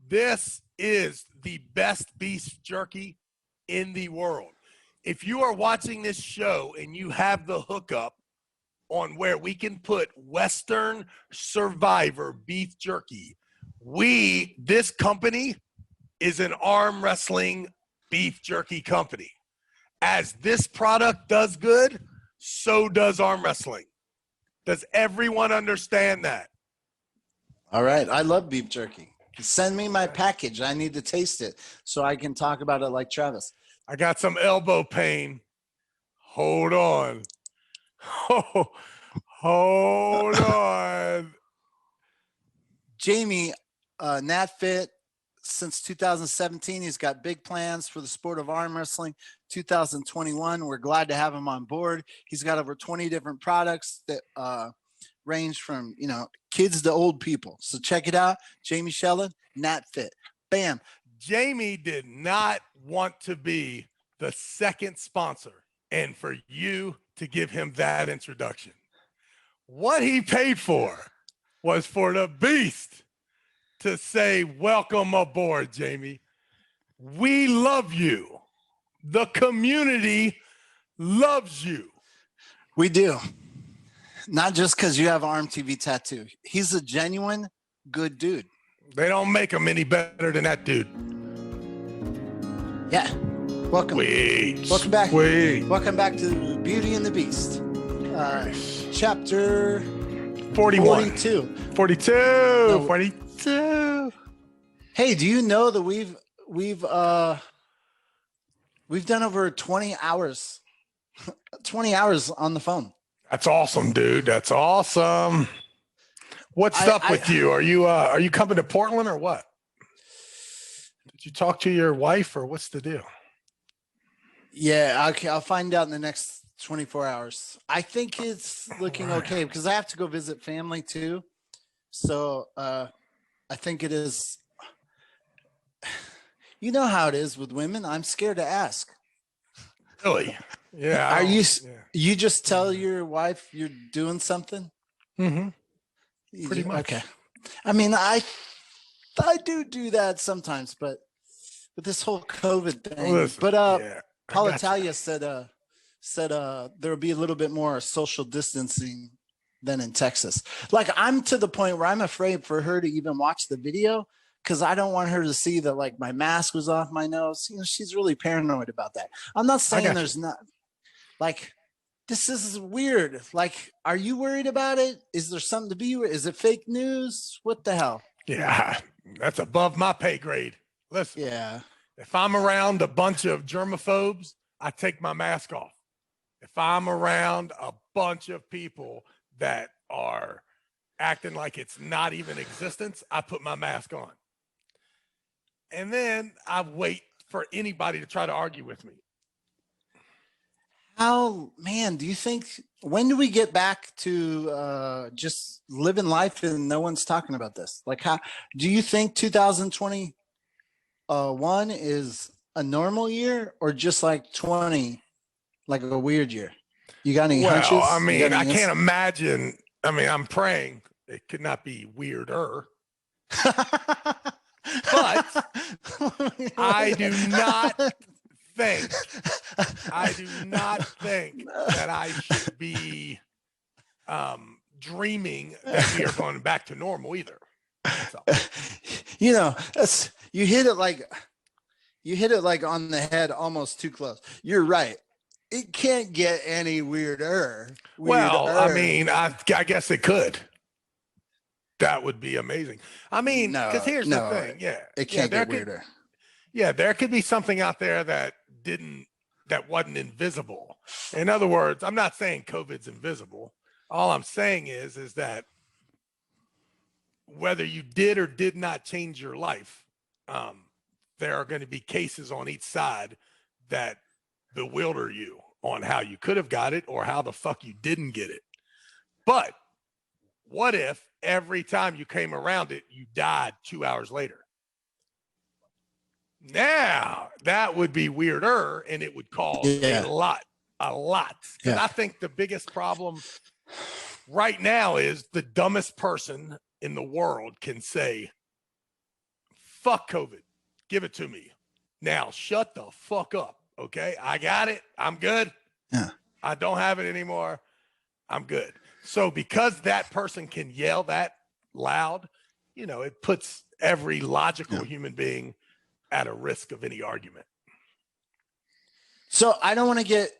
This is the best beef jerky in the world. If you are watching this show and you have the hookup on where we can put Western Survivor beef jerky, this company is an arm wrestling beef jerky company. As this product does good, so does arm wrestling. Does everyone understand that? All right. I love beef jerky. Send me my package. I need to taste it so I can talk about it like Travis. I got some elbow pain. Hold on. Oh, hold on. Jamie, NatFit, since 2017, he's got big plans for the sport of arm wrestling. 2021, we're glad to have him on board. He's got over 20 different products that range from, kids to old people. So check it out. Jamie Sheldon, NatFit. Bam. Jamie did not want to be the second sponsor and for you to give him that introduction. What he paid for was for the beast to say, welcome aboard, Jamie. We love you. The community loves you. We do. Not just because you have ARMTV tattoo. He's a genuine good dude. They don't make him any better than that dude. Yeah. Welcome. Welcome back. Welcome back to Beauty and the Beast. Chapter 41. 42. 42. No. 42. Hey, do you know that we've done over 20 hours 20 hours on the phone. That's awesome, dude. That's awesome. What's up with you? Are you coming to Portland or what? Did you talk to your wife or what's the deal? Yeah, I'll find out in the next 24 hours. I think it's looking okay because I have to go visit family too. So I think it is. You know how it is with women. I'm scared to ask. Really? Yeah. Are you? Yeah. You just tell your wife you're doing something? Mm-hmm. Pretty much. Okay. I mean, I do that sometimes, but with this whole COVID thing. Listen, but yeah, Paul Italia said there will be a little bit more social distancing than in Texas. Like, I'm to the point where I'm afraid for her to even watch the video because I don't want her to see that like my mask was off my nose. You know, she's really paranoid about that. I'm not saying there's not like. This is weird. Like, are you worried about it? Is there something to be? Is it fake news? What the hell? Yeah, that's above my pay grade. Listen, yeah. If I'm around a bunch of germaphobes, I take my mask off. If I'm around a bunch of people that are acting like it's not even existence, I put my mask on. And then I wait for anybody to try to argue with me. How, man, do you think, when do we get back to just living life and no one's talking about this? Like, how do you think 2021 is a normal year or just like 20, like a weird year? You got any hunches? Well, I mean, I can't imagine. I mean, I'm praying it could not be weirder. But I do not think that I should be dreaming that we are going back to normal either. So. You know, you hit it like on the head almost too close. You're right. It can't get any weirder. Well, I mean, I guess it could. That would be amazing. I mean, because here's the thing. Yeah, it can't get weirder. Yeah, there could be something out there that wasn't invisible. In other words, I'm not saying COVID's invisible. All I'm saying is that whether you did or did not change your life, there are going to be cases on each side that bewilder you on how you could have got it or how the fuck you didn't get it. But what if every time you came around it, you died 2 hours later? Now that would be weirder and it would cause a lot. And I think the biggest problem right now is the dumbest person in the world can say, fuck COVID. Give it to me. Now shut the fuck up. Okay. I got it. I'm good. Yeah. I don't have it anymore. I'm good. So because that person can yell that loud, you know, it puts every logical human being at a risk of any argument. So I don't want to get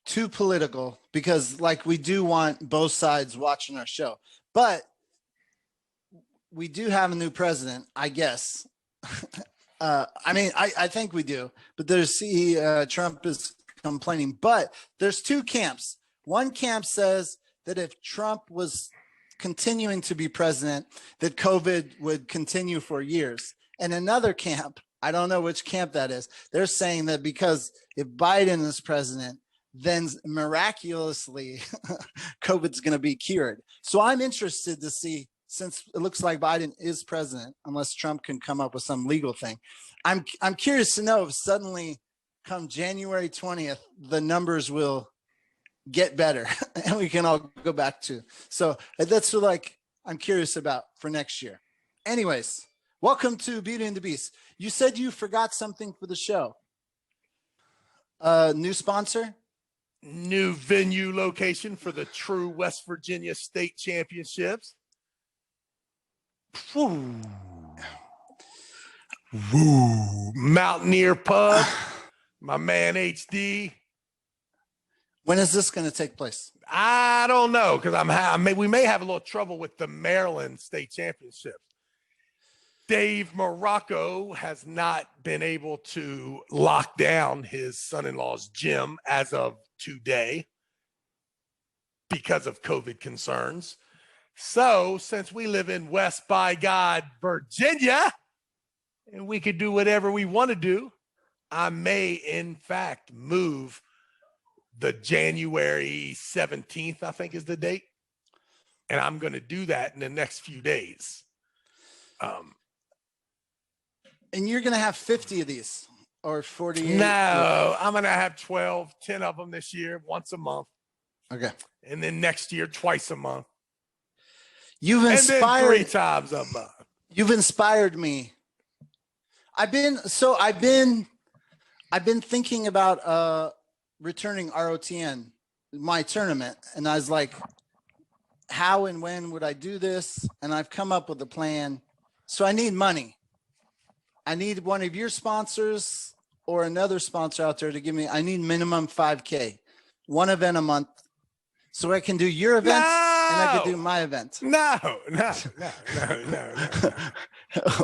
too political because like we do want both sides watching our show, but we do have a new president, I guess. I mean, I think we do, but Trump is complaining, but there's two camps. One camp says that if Trump was continuing to be president, that COVID would continue for years. And another camp, I don't know which camp that is, they're saying that because if Biden is president, then miraculously COVID's going to be cured. So I'm interested to see, since it looks like Biden is president, unless Trump can come up with some legal thing. I'm curious to know if suddenly come January 20th, the numbers will get better and we can all go back to. So that's what like I'm curious about for next year. Anyways, welcome to Beauty and the Beast. You said you forgot something for the show. New sponsor? New venue location for the true West Virginia State Championships. Woo. Woo. Mountaineer Pub. My man HD. When is this going to take place? I don't know, because we may have a little trouble with the Maryland State Championships. Dave Morocco has not been able to lock down his son-in-law's gym as of today because of COVID concerns. So since we live in West by God, Virginia, and we could do whatever we want to do, I may in fact move the January 17th, I think is the date. And I'm going to do that in the next few days. And you're going to have 50 of these or 48? No, I'm going to have 10 of them this year, once a month. Okay. And then next year, twice a month. You've inspired, and then 3 times a month. You've inspired me. I've been thinking about returning ROTN, my tournament. And I was like, how and when would I do this? And I've come up with a plan. So I need money. I need one of your sponsors or another sponsor out there to give me, I need minimum 5K, one event a month. So I can do your events and I can do my event. No.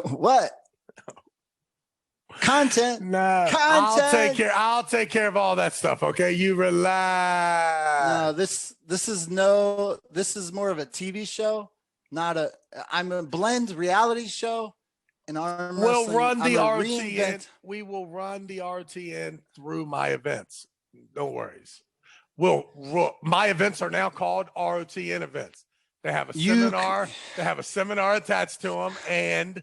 What? Content. No. Content. I'll take care of all that stuff. Okay. You relax. No, this is more of a TV show, I'm a blend reality show. We'll run the RTN. We will run the RTN through my events. No worries. My events are now called ROTN events. They have a seminar. They have a seminar attached to them, and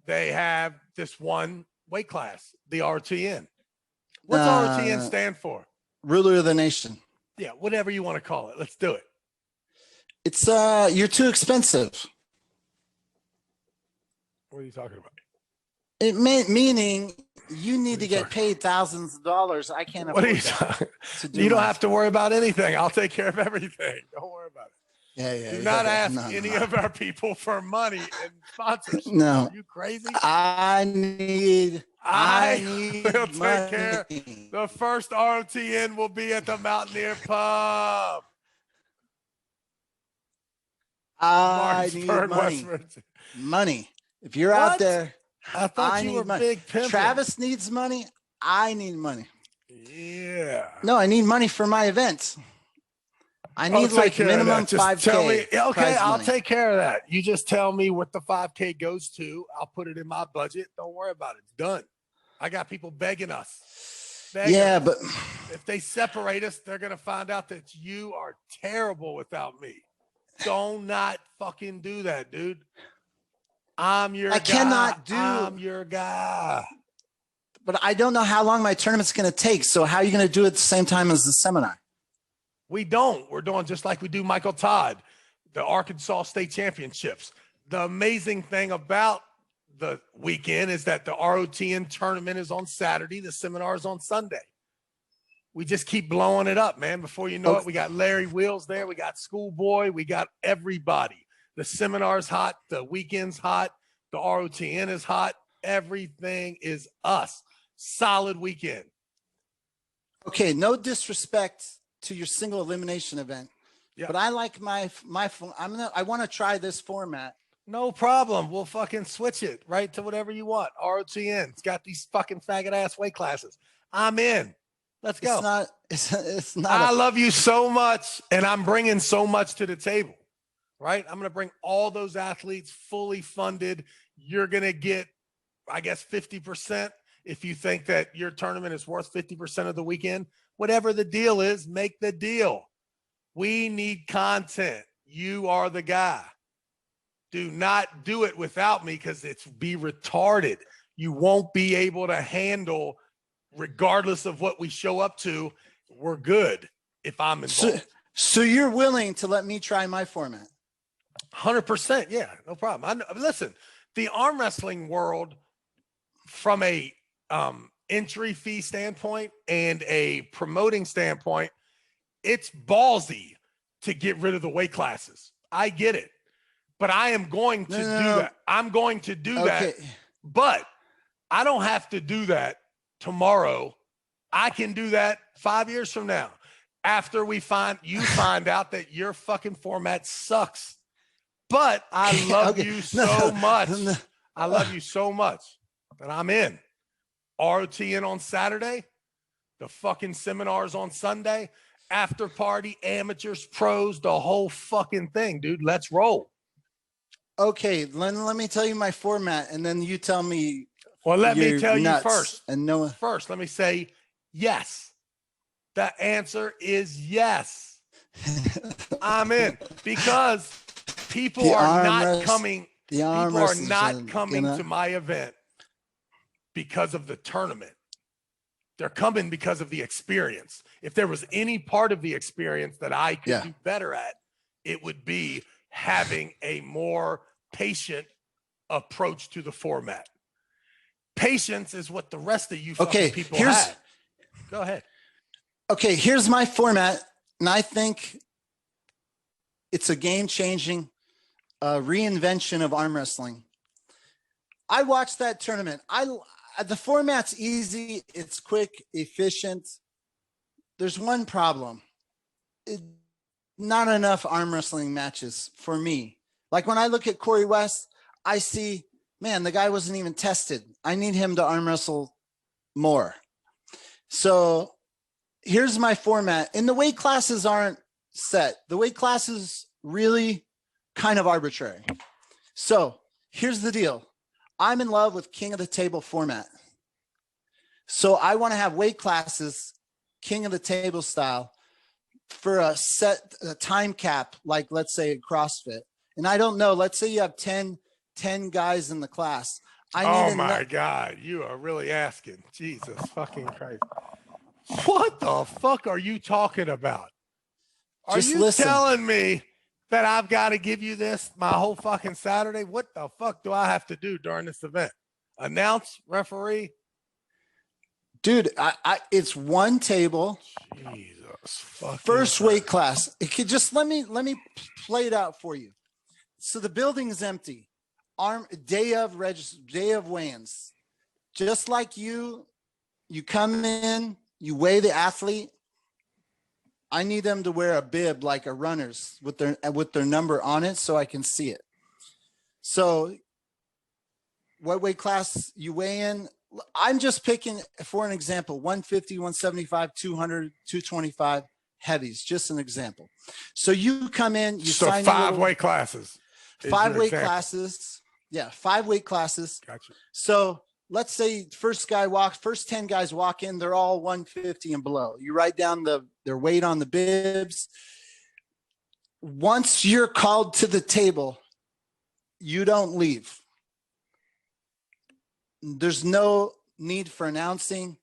they have this one weight class, the RTN. What's RTN stand for? Ruler of the nation. Yeah, whatever you want to call it. Let's do it. It's you're too expensive. What are you talking about? Meaning you need to get paid thousands of dollars. I can't afford that. You don't have to worry about anything. I'll take care of everything. Don't worry about it. Yeah. Do not ask any of our people for money and sponsorship. No. Are you crazy? I need will take money. care. The first RTN will be at the Mountaineer Pub. I need money. If you're out there, I thought you were big pimping. Travis needs money. I need money. Yeah. No, I need money for my event. I need like minimum 5K. Tell me, okay, I'll take care of that. You just tell me what the 5K goes to. I'll put it in my budget. Don't worry about it. It's done. I got people begging us. But if they separate us, they're going to find out that you are terrible without me. Do not fucking do that, dude. I'm your guy. I'm your guy. But I don't know how long my tournament's going to take. So how are you going to do it at the same time as the seminar? We don't. We're doing just like we do Michael Todd, the Arkansas State Championships. The amazing thing about the weekend is that the ROTN tournament is on Saturday. The seminar is on Sunday. We just keep blowing it up, man. Before you know it, we got Larry Wheels there. We got Schoolboy. We got everybody. The seminar's hot. The weekend's hot. The ROTN is hot. Everything is us. Solid weekend. Okay, no disrespect to your single elimination event, but I like my I want to try this format. No problem. We'll fucking switch it right to whatever you want. ROTN. It's got these fucking faggot ass weight classes. I'm in. Let's go. It's not. I love you so much, and I'm bringing so much to the table, right? I'm going to bring all those athletes fully funded. You're going to get, I guess, 50% if you think that your tournament is worth 50% of the weekend. Whatever the deal is, make the deal. We need content. You are the guy. Do not do it without me because it's be retarded. You won't be able to handle, regardless of what we show up to, we're good if I'm involved. So you're willing to let me try my format? 100%. Yeah, no problem. Listen, the arm wrestling world, from a entry fee standpoint and a promoting standpoint, it's ballsy to get rid of the weight classes. I get it. But I am going to do that. I'm going to do that. But I don't have to do that tomorrow. I can do that 5 years from now. After you find out that your fucking format sucks. But I love you so much. I love you so much that I'm in. ROTN on Saturday. The fucking seminars on Sunday. After party, amateurs, pros, the whole fucking thing, dude. Let's roll. Okay, let me tell you my format, and then you tell me. Well, let me tell you first. And first, let me say yes. The answer is yes. I'm in because people are not coming. People are not coming to my event because of the tournament. They're coming because of the experience. If there was any part of the experience that I could do better at, it would be having a more patient approach to the format. Patience is what the rest of you fucking people have. Go ahead. Okay, here's my format, and I think it's a game-changing reinvention of arm wrestling. I watched that tournament. The format's easy. It's quick, efficient. There's one problem. Not enough arm wrestling matches for me. Like when I look at Corey West, I see, man, the guy wasn't even tested. I need him to arm wrestle more. So here's my format. And the weight classes aren't set. The weight classes really kind of arbitrary. So here's the deal. I'm in love with King of the Table format. So I want to have weight classes, King of the Table style, for a time cap, like let's say CrossFit. And I don't know, let's say you have 10 guys in the class. Oh my God, you are really asking. Jesus fucking Christ. What the fuck are you talking about? Are you telling me that I've got to give you this my whole fucking Saturday? What the fuck do I have to do during this event? Announce, referee? Dude, it's one table. Jesus fucking First weight class. It could just let me play it out for you. So the building is empty. Day of weigh-ins. Just like you come in, you weigh the athlete. I need them to wear a bib like a runner's with their number on it so I can see it. So what weight class you weigh in? I'm just picking, for an example, 150, 175, 200, 225 heavies, just an example. So you come in, you sign 5 weight classes. 5 weight classes. Yeah, 5 weight classes. Gotcha. So let's say first 10 guys walk in, they're all 150 and below. You write down their weight on the bibs. Once you're called to the table, you don't leave. There's no need for announcing.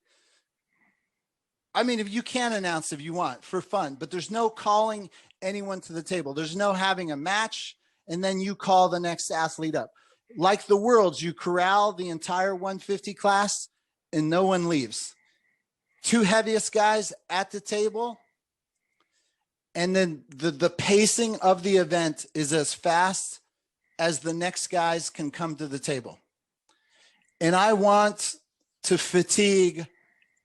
I mean, if you can announce if you want for fun, but there's no calling anyone to the table. There's no having a match and then you call the next athlete up. like the Worlds, you corral the entire 150 class and no one leaves. 2 heaviest guys at the table. And then the pacing of the event is as fast as the next guys can come to the table. And I want to fatigue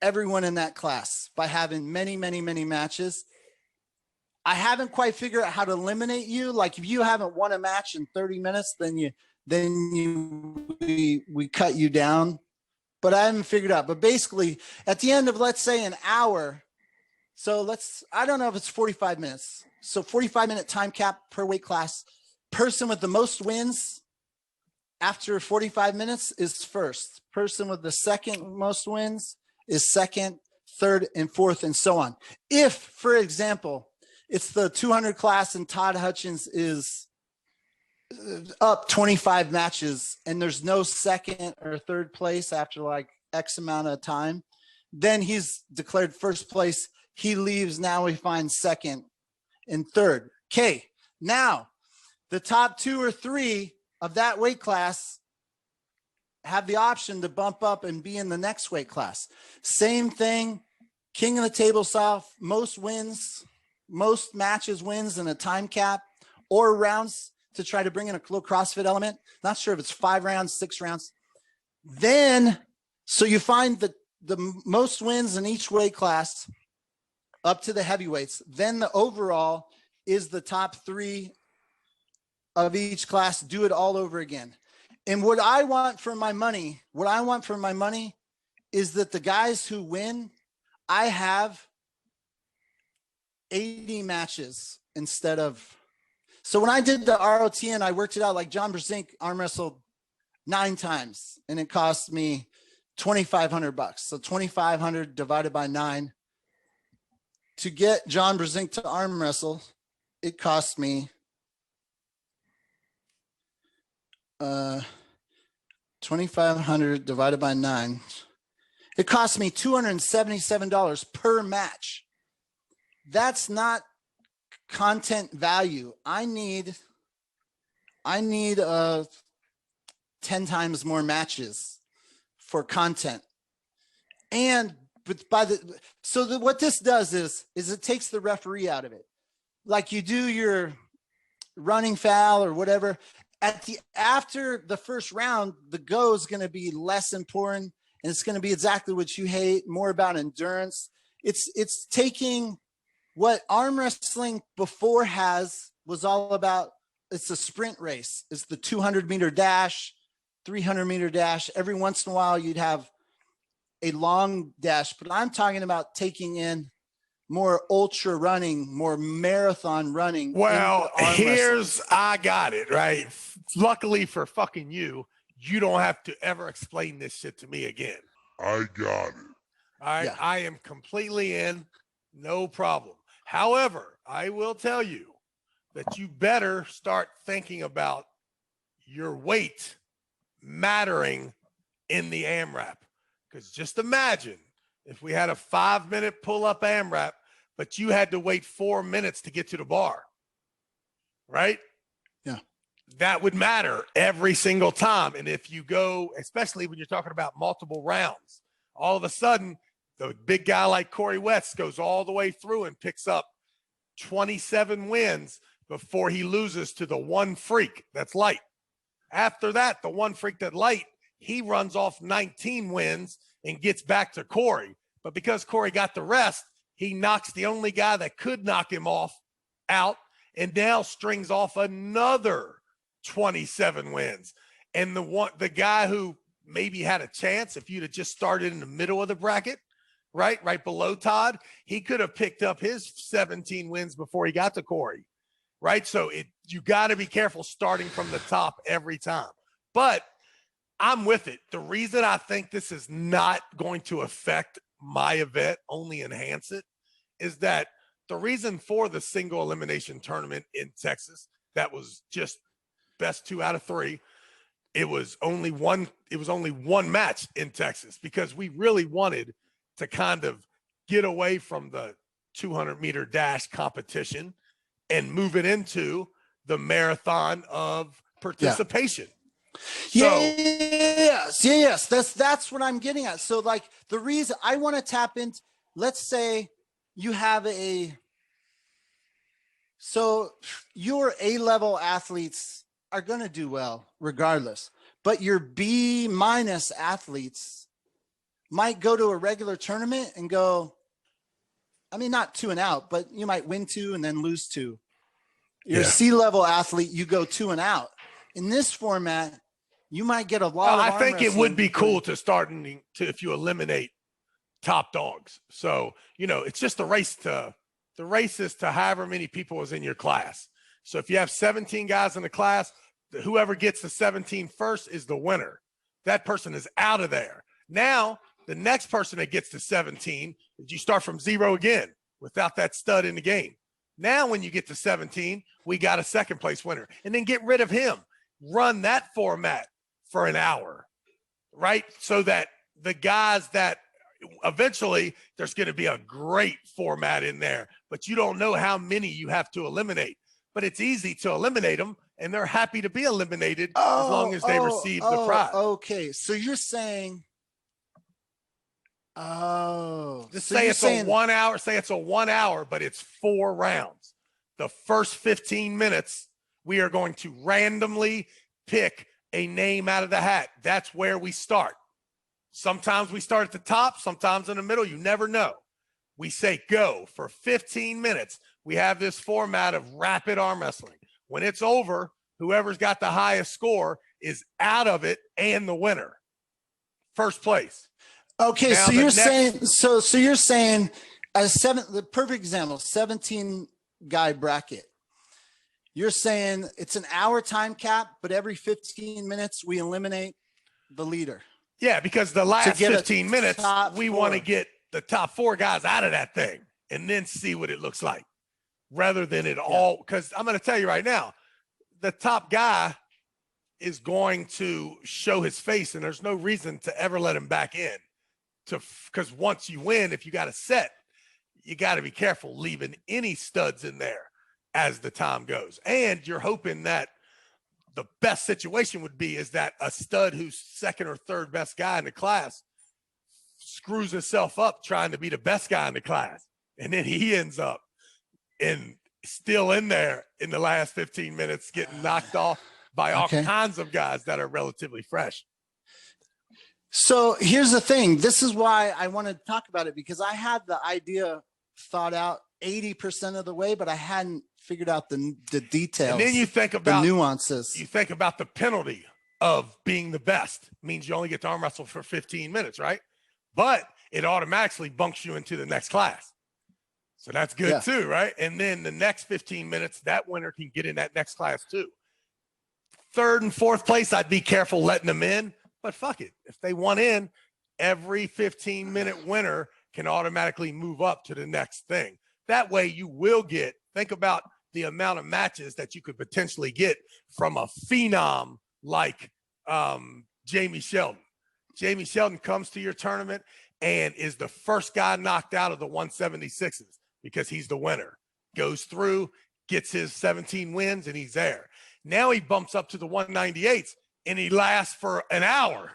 everyone in that class by having many, many, many matches. I haven't quite figured out how to eliminate you. Like if you haven't won a match in 30 minutes, we cut you down. But I haven't figured out. But basically, at the end of, let's say, an hour, so I don't know if it's 45 minutes. So 45-minute time cap per weight class. Person with the most wins after 45 minutes is first. Person with the second most wins is second, third, and fourth, and so on. If, for example, it's the 200 class and Todd Hutchins is up 25 matches and there's no second or third place after like X amount of time, then he's declared first place. He leaves. Now we find second and third. Okay. Now the top 2 or 3 of that weight class have the option to bump up and be in the next weight class. Same thing. King of the table style, most wins, most matches wins in a time cap or rounds to try to bring in a little CrossFit element. Not sure if it's 5 rounds, 6 rounds. Then, so you find the most wins in each weight class up to the heavyweights. Then the overall is the top 3 of each class. Do it all over again. And what I want for my money is that the guys who win, I have 80 matches instead of. So when I did the ROTN, I worked it out like John Brzenk arm wrestled 9 times and it cost me $2,500. So 2,500 divided by 9 to get John Brzenk to arm wrestle, it cost me 2,500 divided by 9. It cost me $277 per match. That's not content value. I need 10 times more matches for content. And what this does is it takes the referee out of it. Like you do your running foul or whatever. After the first round, the go is going to be less important, and it's going to be exactly what you hate, more about endurance. It's taking what arm wrestling before was all about. It's a sprint race. It's the 200-meter dash, 300-meter dash. Every once in a while, you'd have a long dash, but I'm talking about taking in more ultra running, more marathon running. Well, I got it, right? Luckily for fucking you, you don't have to ever explain this shit to me again. I got it. All right. Yeah. I am completely in. No problem. However, I will tell you that you better start thinking about your weight mattering in the AMRAP. Because just imagine if we had a 5-minute pull-up AMRAP, but you had to wait 4 minutes to get to the bar, right? Yeah. That would matter every single time. And if you go, especially when you're talking about multiple rounds, all of a sudden, the big guy like Corey West goes all the way through and picks up 27 wins before he loses to the one freak that's light. After that, the one freak that light, he runs off 19 wins and gets back to Corey. But because Corey got the rest, he knocks the only guy that could knock him off out and now strings off another 27 wins. And the guy who maybe had a chance, if you'd have just started in the middle of the bracket, right below Todd, he could have picked up his 17 wins before he got to Corey, right? So you got to be careful starting from the top every time. But I'm with it. The reason I think this is not going to affect my event, only enhance it, is that the reason for the single elimination tournament in Texas, that was just best 2 out of 3. It was only one match in Texas because we really wanted to kind of get away from the 200-meter dash competition and move it into the marathon of participation. So Yes. That's what I'm getting at. So like the reason I want to tap into, let's say you have so your A-level athletes are going to do well regardless, but your B- athletes might go to a regular tournament and go, I mean, not 2 and out, but you might win 2 and then lose 2. Your C-level athlete, you go 2 and out. In this format, you might get a lot of I think it would be cool to if you eliminate top dogs. So, it's just the race is to however many people is in your class. So if you have 17 guys in the class, whoever gets to 17 first is the winner. That person is out of there. Now, the next person that gets to 17, you start from 0 again without that stud in the game. Now, when you get to 17, we got a second place winner, and then get rid of him. Run that format for an hour, right? So that the guys that eventually there's going to be a great format in there, but you don't know how many you have to eliminate. But it's easy to eliminate them, and they're happy to be eliminated as long as they receive the prize. Okay, so you're saying, just say it's a 1 hour. Say it's a 1 hour, but it's 4 rounds. The first 15 minutes, we are going to randomly pick a name out of the hat. That's where we start. Sometimes we start at the top, sometimes in the middle. You never know. We say go for 15 minutes. We have this format of rapid arm wrestling. When it's over, whoever's got the highest score is out of it and the winner. First place. Okay, now so you're saying so you're saying the perfect example, 17 guy bracket. You're saying it's an hour time cap, but every 15 minutes we eliminate the leader. Yeah, because the last 15 minutes, we want to get the top 4 guys out of that thing and then see what it looks like rather than it all. Because I'm going to tell you right now, the top guy is going to show his face, and there's no reason to ever let him back in. Because once you win, if you got a set, you got to be careful leaving any studs in there as the time goes. And you're hoping that the best situation would be is that a stud who's second or third best guy in the class screws himself up trying to be the best guy in the class. And then he ends up still in there in the last 15 minutes getting knocked off by all kinds of guys that are relatively fresh. So here's the thing. This is why I want to talk about it, because I had the idea thought out 80% of the way, but I hadn't figured out the details. And then you think about the nuances. You think about the penalty of being the best. It means you only get to arm wrestle for 15 minutes, right? But it automatically bunks you into the next class. So that's good too, right? And then the next 15 minutes, that winner can get in that next class too. Third and fourth place, I'd be careful letting them in, but fuck it. If they want in, every 15-minute winner can automatically move up to the next thing. That way you will think about the amount of matches that you could potentially get from a phenom like Jamie Sheldon. Jamie Sheldon comes to your tournament and is the first guy knocked out of the 176s because he's the winner. Goes through, gets his 17 wins, and he's there. Now he bumps up to the 198s, and he lasts for an hour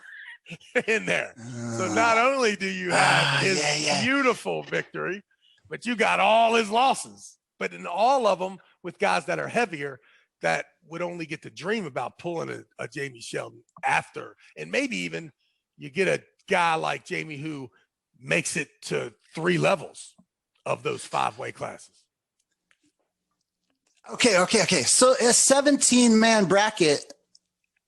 in there. So not only do you have his beautiful victory, but you got all his losses. But in all of them with guys that are heavier that would only get to dream about pulling a Jamie Sheldon after. And maybe even you get a guy like Jamie who makes it to 3 levels of those 5 weight classes. Okay. So a 17-man bracket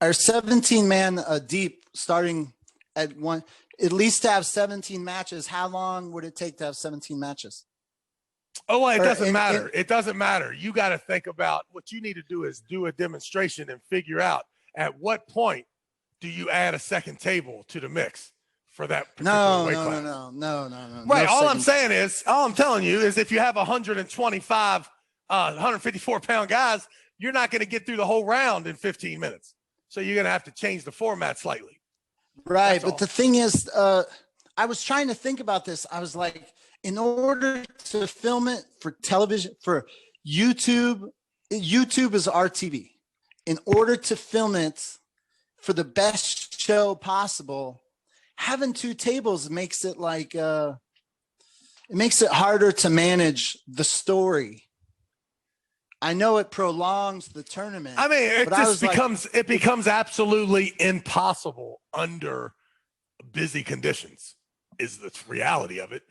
or 17-man deep starting at one, at least to have 17 matches. How long would it take to have 17 matches? Oh, well, it doesn't matter. It doesn't matter. You got to think about what you need to do is do a demonstration and figure out at what point do you add a second table to the mix for that particular weight class. No. Right. All I'm telling you is if you have 125, 154-pound guys, you're not going to get through the whole round in 15 minutes. So you're going to have to change the format slightly. Right. But the thing is, I was trying to think about this. I was like, in order to film it for television, for YouTube is RTV. In order to film it for the best show possible, having 2 tables makes it like it makes it harder to manage the story. I know it prolongs the tournament. I mean, it becomes absolutely impossible under busy conditions, is the reality of it,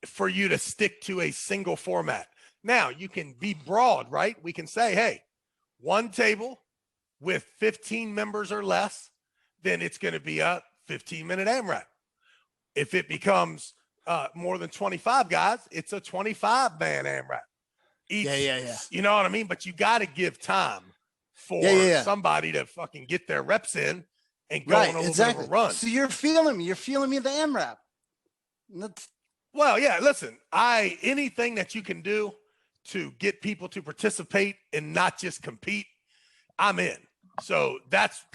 for you to stick to a single format. Now, you can be broad, right? We can say, hey, 1 table with 15 members or less, then it's going to be a 15-minute AMRAP. If it becomes more than 25 guys, it's a 25-man AMRAP. Yeah. You know what I mean? But you got to give time for somebody to fucking get their reps in and go on a little bit of a run. So you're feeling me the AMRAP. Well, yeah, listen, anything that you can do to get people to participate and not just compete, I'm in. So that's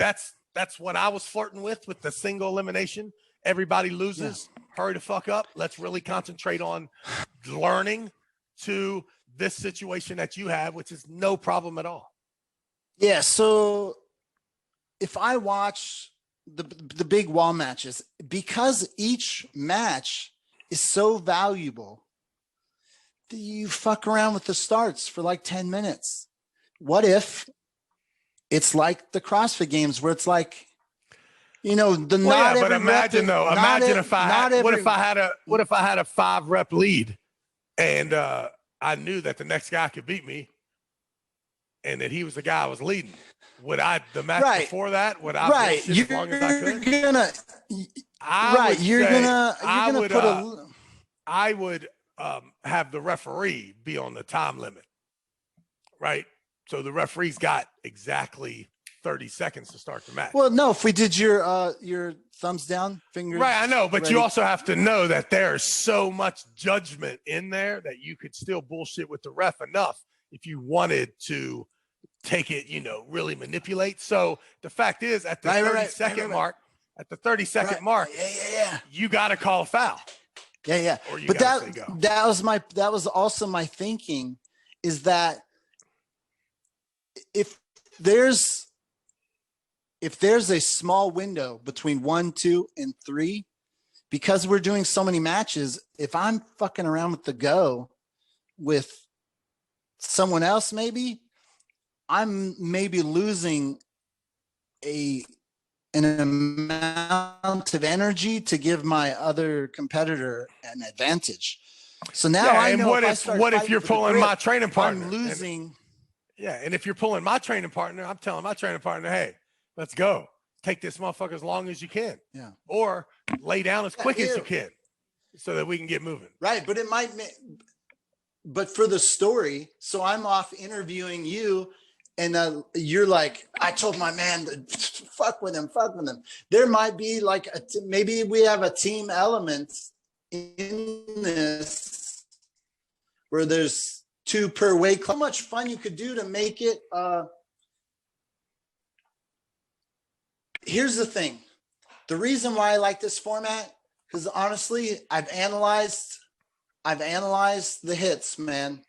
what I was flirting with the single elimination. Everybody loses, hurry the fuck up. Let's really concentrate on learning to this situation that you have, which is no problem at all. Yeah. So if I watch the big wall matches, because each match is so valuable, you fuck around with the starts for like 10 minutes. What if it's like the CrossFit games where it's like, you know, the but imagine if I had a 5-rep lead and I knew that the next guy could beat me and that he was the guy I was leading. Would I, the match before that, would I bullshit as long as I could? I would have the referee be on the time limit, right? So the referee's got exactly 30 seconds to start the match. Well, no, if we did your thumbs down, fingers. Right, I know, but ready. You also have to know that there's so much judgment in there that you could still bullshit with the ref enough if you wanted to take it, you know, really manipulate. So the fact is, at the 30-second mark, you got to call a foul. Yeah. But that was also my thinking, is that if there's a small window between 1, 2, and 3, because we're doing so many matches, if I'm fucking around with the go with someone else, maybe I'm losing an amount of energy to give my other competitor an advantage. So now I know what if you're pulling my training partner? I'm losing. And if you're pulling my training partner, I'm telling my training partner, hey, let's go. Take this motherfucker as long as you can. Yeah. Or lay down as quick as you can so that we can get moving. Right. But but for the story, so I'm off interviewing you and you're like, I told my man to fuck with him. There might be like, maybe we have a team element in this where there's 2 per weight class. How much fun you could do to make it, here's the thing. The reason why I like this format, because honestly, I've analyzed the hits, man.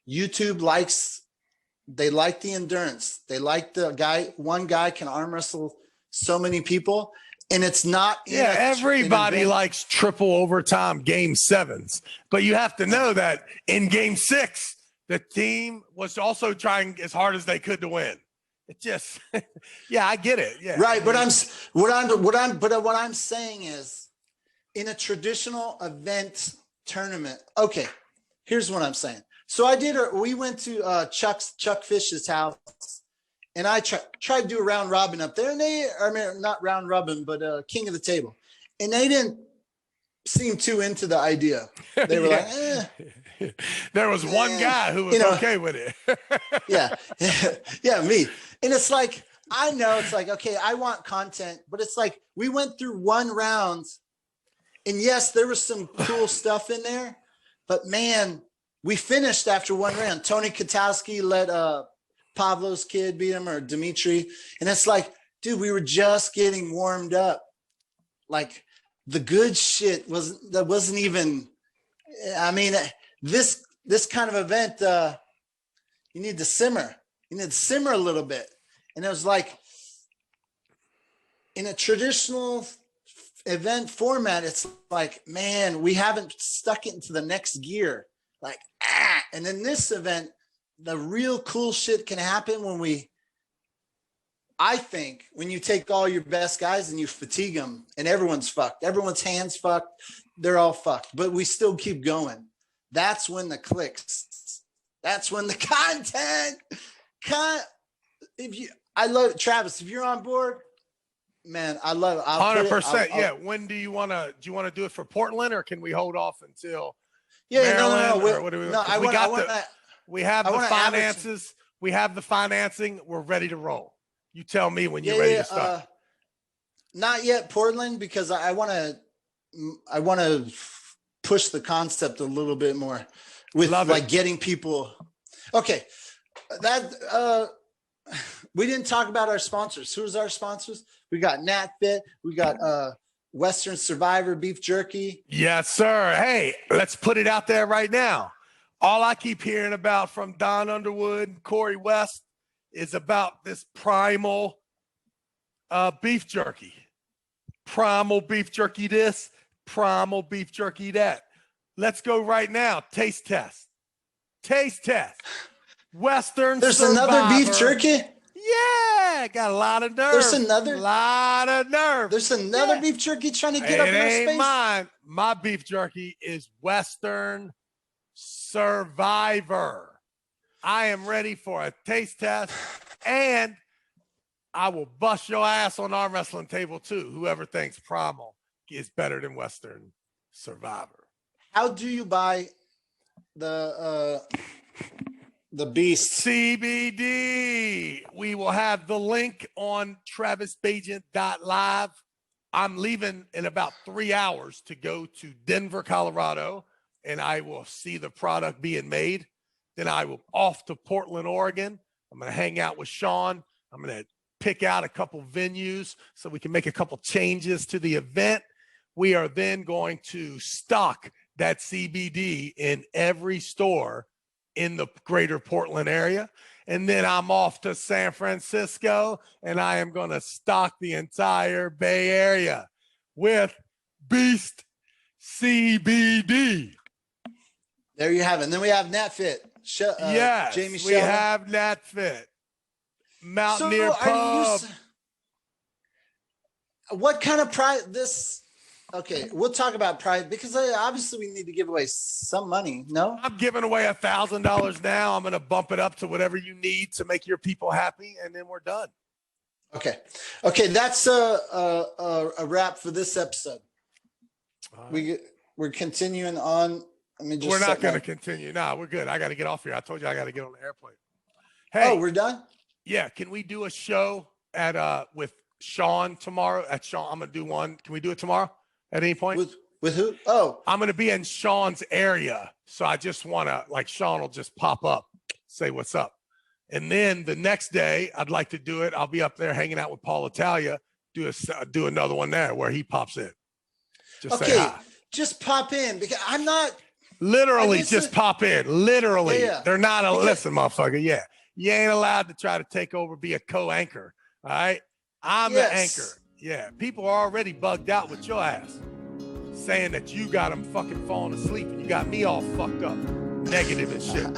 YouTube they like the endurance. They like one guy can arm wrestle so many people. And it's not. Everybody likes triple overtime game 7s, but you have to know that in game 6, the team was also trying as hard as they could to win. It just, I get it. Yeah. Right. But what I'm saying is, in a traditional event tournament. Okay. Here's what I'm saying. So we went to Chuck Fish's house and I tried to do a round robin up there, and not round robin, but king of the table. And they didn't seem too into the idea. They were like, There was one guy who was okay with it. Yeah, me. And it's like, I know it's like, okay, I want content, but it's like we went through 1 round, and yes, there was some cool stuff in there, but man, we finished after 1 round. Tony Katowski let Pavlo's kid beat him, or Dimitri. And it's like, dude, we were just getting warmed up. Like, the good shit wasn't even, I mean, this kind of event, you need to simmer. You need to simmer a little bit. And it was like, in a traditional event format, it's like, man, we haven't stuck it into the next gear. Like, and in this event, the real cool shit can happen I think when you take all your best guys and you fatigue them and everyone's fucked, everyone's hands fucked, they're all fucked, but we still keep going. That's when the clicks. That's when the content. I love it, Travis. If you're on board, man, I love it. 100%. Yeah. When do you want to do it for Portland, or can we hold off until Maryland? No. What do we have the finances. We have the financing. We're ready to roll. You tell me when you're ready to start. Not yet Portland, because I want to push the concept a little bit more with getting people. Okay. That, we didn't talk about our sponsors. Who's our sponsors? We got NatFit. We got Western Survivor beef jerky. Yes, sir. Hey, let's put it out there right now. All I keep hearing about from Don Underwood, Corey West, is about this primal beef jerky. Primal beef jerky this, primal beef jerky that. Let's go right now. Taste test. Taste test. Western There's Survivor. Another beef jerky? Yeah, got a lot of nerve. There's another Yeah. beef jerky trying to get up in our space. It ain't mine. My beef jerky is Western Survivor. I am ready for a taste test, and I will bust your ass on arm wrestling table too. Whoever thinks Primal is better than Western Survivor. How do you buy the Beast? CBD. We will have the link on travisbagent.live. I'm leaving in about 3 hours to go to Denver, Colorado, and I will see the product being made. Then I will off to Portland, Oregon. I'm going to hang out with Sean. I'm going to pick out a couple venues so we can make a couple changes to the event. We are then going to stock that CBD in every store in the greater Portland area. And then I'm off to San Francisco, and I am going to stock the entire Bay Area with Beast CBD. There you have it. And then we have NatFit. Yes, Jamie we have NatFit. Mountaineer Pub. What kind of prize this? Okay, we'll talk about prize, because obviously we need to give away some money. No, I'm giving away $1,000 now. I'm going to bump it up to whatever you need to make your people happy, and then we're done. Okay, that's a wrap for this episode. We're continuing on. We're not going to continue. No, we're good. I got to get off here. I told you I got to get on the airplane. Hey, we're done? Yeah. Can we do a show at with Sean tomorrow? At Sean, I'm going to do one. Can we do it tomorrow at any point? With who? Oh, I'm going to be in Sean's area. So I just want to, Sean will just pop up, say what's up. And then the next day, I'd like to do it. I'll be up there hanging out with Paul Italia, do another one there where he pops in. Just say hi. Just pop in, because I'm not. Literally, just pop in. Literally. Yeah. They're not listen, motherfucker. Yeah. You ain't allowed to try to take over, be a co-anchor. All right. I'm the anchor. Yeah. People are already bugged out with your ass, saying that you got them fucking falling asleep and you got me all fucked up, negative and shit.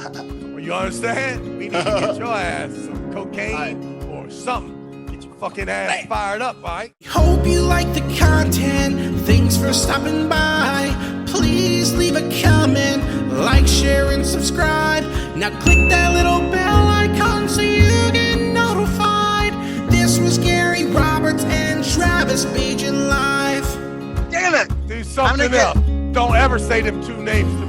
Well, you understand? We need to get your ass some cocaine or something. Get your fucking ass fired up, all right? Hope you like the content. Thanks for stopping by. Please leave a comment, like, share, and subscribe. Now click that little bell icon so you get notified. This was Gary Roberts and Travis Bagent live. Damn it! Do something else. Don't ever say them two names to